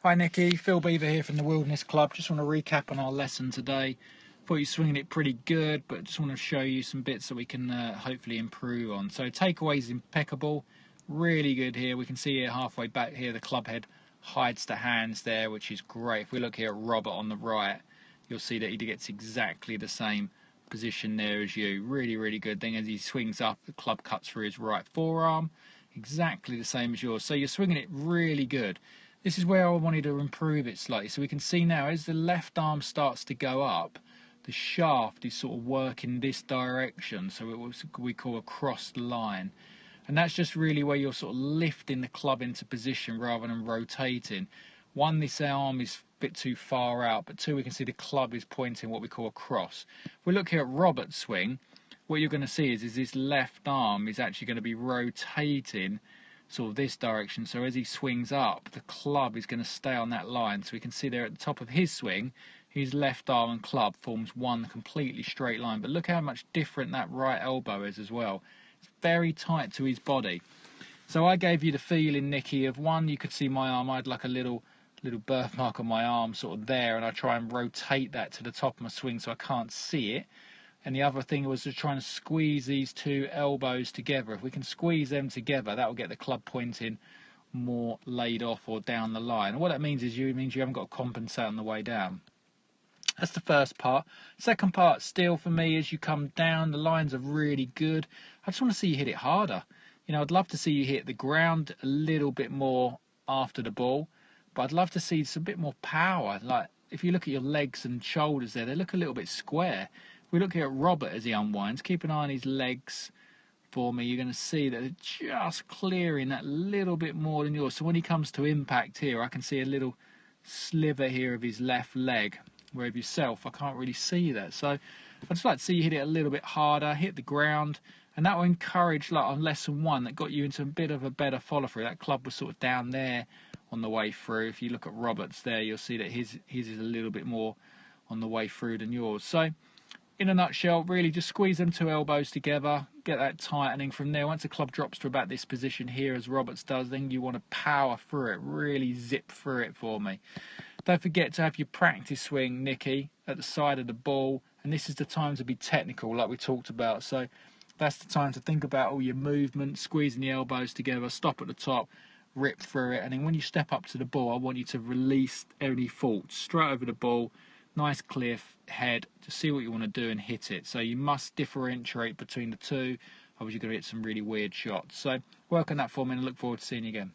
Hi Nicky, Phil Beaver here from the Wilderness Club. Just want to recap on our lesson today. Thought you're swinging it pretty good, but just want to show you some bits that we can hopefully improve on. So takeaway is impeccable, really good here. We can see here halfway back here the club head hides the hands there, which is great. If we look here at Robert on the right, you'll see that he gets exactly the same position there as you. Really good. Then as he swings up, the club cuts through his right forearm, exactly the same as yours. So you're swinging it really good. This is where I wanted to improve it slightly. So we can see now as the left arm starts to go up, the shaft is sort of working this direction. So it was we call a crossed line. And that's just really where you're sort of lifting the club into position rather than rotating. One, this arm is a bit too far out, but two, we can see the club is pointing what we call a cross. If we look here at Robert's swing, what you're going to see is his left arm is actually going to be rotating sort of this direction. So as he swings up, the club is going to stay on that line. So we can see there at the top of his swing, his left arm and club forms one completely straight line. But look how much different that right elbow is as well. It's very tight to his body. So I gave you the feeling, Nicky, of one, you could see my arm. I had like a little birthmark on my arm sort of there, and I try and rotate that to the top of my swing so I can't see it. And the other thing was just trying to squeeze these two elbows together. If we can squeeze them together, that will get the club pointing more laid off or down the line. And what that means is you haven't got to compensate on the way down. That's the first part. Second part, still for me, as you come down, the lines are really good. I just want to see you hit it harder. You know, I'd love to see you hit the ground a little bit more after the ball, but I'd love to see some bit more power. Like if you look at your legs and shoulders there, they look a little bit square. If we look here at Robert as he unwinds, keep an eye on his legs for me. You're going to see that they're just clearing that little bit more than yours. So when he comes to impact here, I can see a little sliver here of his left leg. Where of yourself, I can't really see that. So I'd just like to see you hit it a little bit harder, hit the ground, and that will encourage, like on lesson one, that got you into a bit of a better follow through. That club was sort of down there on the way through. If you look at Robert's there, you'll see that his is a little bit more on the way through than yours. So in a nutshell, really just squeeze them two elbows together, get that tightening from there. Once the club drops to about this position here, as Roberts does, then you want to power through it, really zip through it for me. Don't forget to have your practice swing, Nicky, at the side of the ball, and this is the time to be technical, like we talked about. So that's the time to think about all your movement, squeezing the elbows together, stop at the top, rip through it, and then when you step up to the ball, I want you to release any faults straight over the ball. Nice clear head to see what you want to do and hit it. So you must differentiate between the two, otherwise you're going to hit some really weird shots. So work on that for me and I look forward to seeing you again.